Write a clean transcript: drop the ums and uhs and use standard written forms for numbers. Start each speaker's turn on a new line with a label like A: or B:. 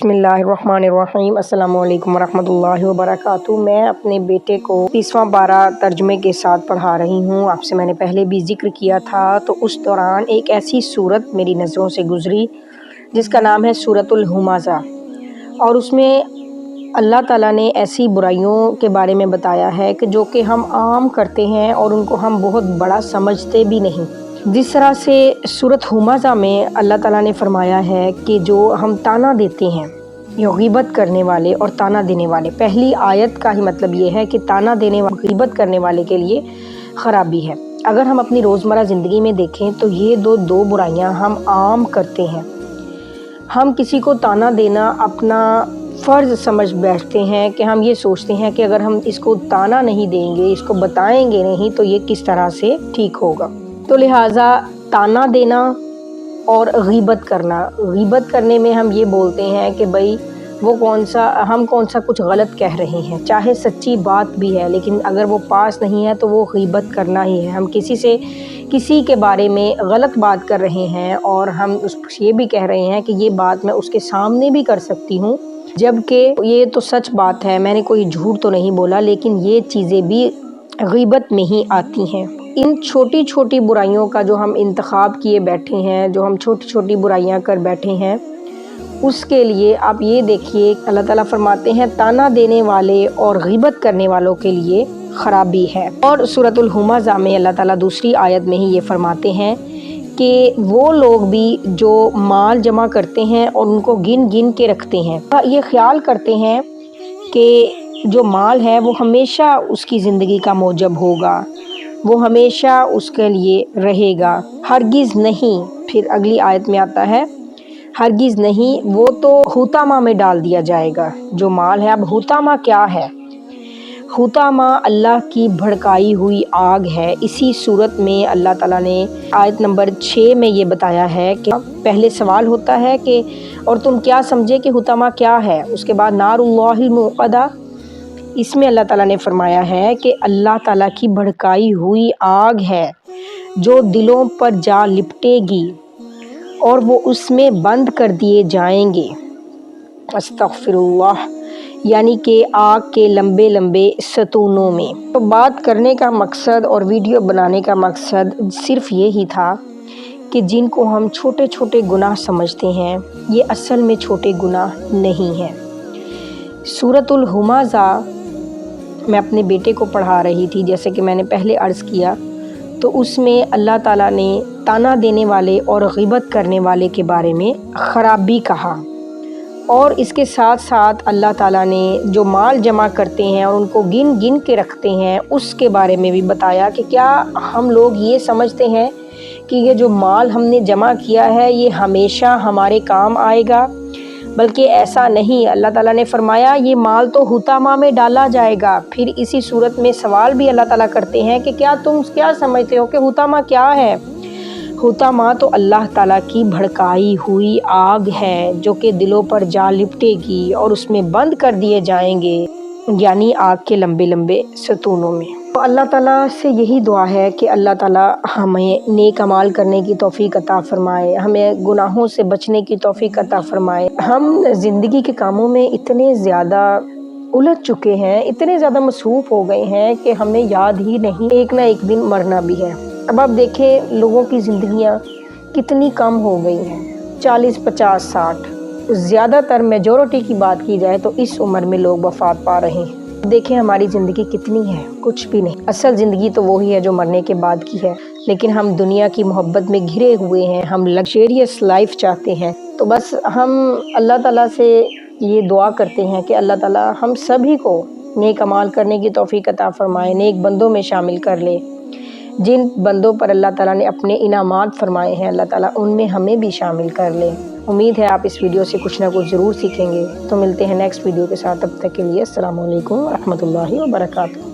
A: بسم اللہ الرحمن الرحیم۔ السلام علیکم ورحمۃ اللہ وبرکاتہ۔ میں اپنے بیٹے کو 30واں پارہ ترجمے کے ساتھ پڑھا رہی ہوں۔ آپ سے میں نے پہلے بھی ذکر کیا تھا، تو اس دوران ایک ایسی صورت میری نظروں سے گزری جس کا نام ہے سورۃ الہمزہ، اور اس میں اللہ تعالیٰ نے ایسی برائیوں کے بارے میں بتایا ہے کہ جو کہ ہم عام کرتے ہیں اور ان کو ہم بہت بڑا سمجھتے بھی نہیں۔ جس طرح سے سورۃ ہمزہ میں اللہ تعالیٰ نے فرمایا ہے کہ جو ہم تانا دیتے ہیں، یہ غیبت کرنے والے اور تانا دینے والے، پہلی آیت کا ہی مطلب یہ ہے کہ تانا دینے والے غیبت کرنے والے کے لیے خرابی ہے۔ اگر ہم اپنی روزمرہ زندگی میں دیکھیں تو یہ دو برائیاں ہم عام کرتے ہیں۔ ہم کسی کو تانا دینا اپنا فرض سمجھ بیٹھتے ہیں کہ ہم یہ سوچتے ہیں کہ اگر ہم اس کو تانا نہیں دیں گے، اس کو بتائیں گے نہیں تو یہ کس طرح سے ٹھیک ہوگا۔ تو لہٰذا تانا دینا اور غیبت کرنے میں ہم یہ بولتے ہیں کہ بھائی ہم کون سا کچھ غلط کہہ رہے ہیں، چاہے سچی بات بھی ہے لیکن اگر وہ پاس نہیں ہے تو وہ غیبت کرنا ہی ہے۔ ہم کسی کے بارے میں غلط بات کر رہے ہیں اور ہم یہ بھی کہہ رہے ہیں کہ یہ بات میں اس کے سامنے بھی کر سکتی ہوں، جبکہ یہ تو سچ بات ہے، میں نے کوئی جھوٹ تو نہیں بولا، لیکن یہ چیزیں بھی غیبت میں ہی آتی ہیں۔ ان چھوٹی چھوٹی برائیوں کا جو ہم انتخاب کیے بیٹھے ہیں، جو ہم چھوٹی چھوٹی برائیاں کر بیٹھے ہیں، اس کے لیے آپ یہ دیکھیے اللہ تعالیٰ فرماتے ہیں تانا دینے والے اور غیبت کرنے والوں کے لیے خرابی ہے۔ اور سورۃ الہمزہ میں اللہ تعالیٰ دوسری آیت میں ہی یہ فرماتے ہیں کہ وہ لوگ بھی جو مال جمع کرتے ہیں اور ان کو گن گن کے رکھتے ہیں، یہ خیال کرتے ہیں کہ جو مال ہے وہ ہمیشہ اس کی زندگی کا موجب ہوگا، وہ ہمیشہ اس کے لیے رہے گا، ہرگز نہیں۔ پھر اگلی آیت میں آتا ہے ہرگز نہیں، وہ تو حطامہ میں ڈال دیا جائے گا جو مال ہے۔ اب حطامہ کیا ہے؟ حطامہ اللہ کی بھڑکائی ہوئی آگ ہے۔ اسی صورت میں اللہ تعالیٰ نے آیت نمبر 6 میں یہ بتایا ہے کہ پہلے سوال ہوتا ہے کہ اور تم کیا سمجھے کہ حطامہ کیا ہے، اس کے بعد نار اللہ الموقدہ، اس میں اللہ تعالیٰ نے فرمایا ہے کہ اللہ تعالیٰ کی بھڑکائی ہوئی آگ ہے جو دلوں پر جا لپٹے گی اور وہ اس میں بند کر دیے جائیں گے۔ استغفر اللہ، یعنی کہ آگ کے لمبے لمبے ستونوں میں۔ تو بات کرنے کا مقصد اور ویڈیو بنانے کا مقصد صرف یہی تھا کہ جن کو ہم چھوٹے چھوٹے گناہ سمجھتے ہیں، یہ اصل میں چھوٹے گناہ نہیں ہیں۔ سورۃ الہمزہ میں اپنے بیٹے کو پڑھا رہی تھی، جیسے کہ میں نے پہلے عرض کیا، تو اس میں اللہ تعالیٰ نے تانا دینے والے اور غیبت کرنے والے کے بارے میں خرابی کہا، اور اس کے ساتھ ساتھ اللہ تعالیٰ نے جو مال جمع کرتے ہیں اور ان کو گن گن کے رکھتے ہیں اس کے بارے میں بھی بتایا کہ کیا ہم لوگ یہ سمجھتے ہیں کہ یہ جو مال ہم نے جمع کیا ہے یہ ہمیشہ ہمارے کام آئے گا، بلکہ ایسا نہیں۔ اللہ تعالیٰ نے فرمایا یہ مال تو حطامہ میں ڈالا جائے گا۔ پھر اسی صورت میں سوال بھی اللہ تعالیٰ کرتے ہیں کہ کیا تم کیا سمجھتے ہو کہ حطامہ کیا ہے؟ حطامہ تو اللہ تعالیٰ کی بھڑکائی ہوئی آگ ہے جو کہ دلوں پر جا لپٹے گی اور اس میں بند کر دیے جائیں گے، یعنی آگ کے لمبے لمبے ستونوں میں۔ تو اللہ تعالیٰ سے یہی دعا ہے کہ اللہ تعالیٰ ہمیں نیک اعمال کرنے کی توفیق عطا فرمائے، ہمیں گناہوں سے بچنے کی توفیق عطا فرمائے۔ ہم زندگی کے کاموں میں اتنے زیادہ الجھ چکے ہیں، اتنے زیادہ مصروف ہو گئے ہیں کہ ہمیں یاد ہی نہیں ایک نہ ایک دن مرنا بھی ہے۔ اب آپ دیکھیں لوگوں کی زندگیاں کتنی کم ہو گئی ہیں، 40 50 60، زیادہ تر میجورٹی کی بات کی جائے تو اس عمر میں لوگ وفات پا رہے ہیں۔ دیکھیں ہماری زندگی کتنی ہے، کچھ بھی نہیں۔ اصل زندگی تو وہی ہے جو مرنے کے بعد کی ہے، لیکن ہم دنیا کی محبت میں گھرے ہوئے ہیں، ہم لگژریس لائف چاہتے ہیں۔ تو بس ہم اللہ تعالیٰ سے یہ دعا کرتے ہیں کہ اللہ تعالیٰ ہم سبھی کو نیک اعمال کرنے کی توفیق عطا فرمائے، نیک بندوں میں شامل کر لے۔ جن بندوں پر اللہ تعالیٰ نے اپنے انعامات فرمائے ہیں، اللہ تعالیٰ ان میں ہمیں بھی شامل کر لے۔ امید ہے آپ اس ویڈیو سے کچھ نہ کچھ ضرور سیکھیں گے۔ تو ملتے ہیں نیکسٹ ویڈیو کے ساتھ، تب تک کے لیے السلام علیکم ورحمۃ اللہ وبرکاتہ۔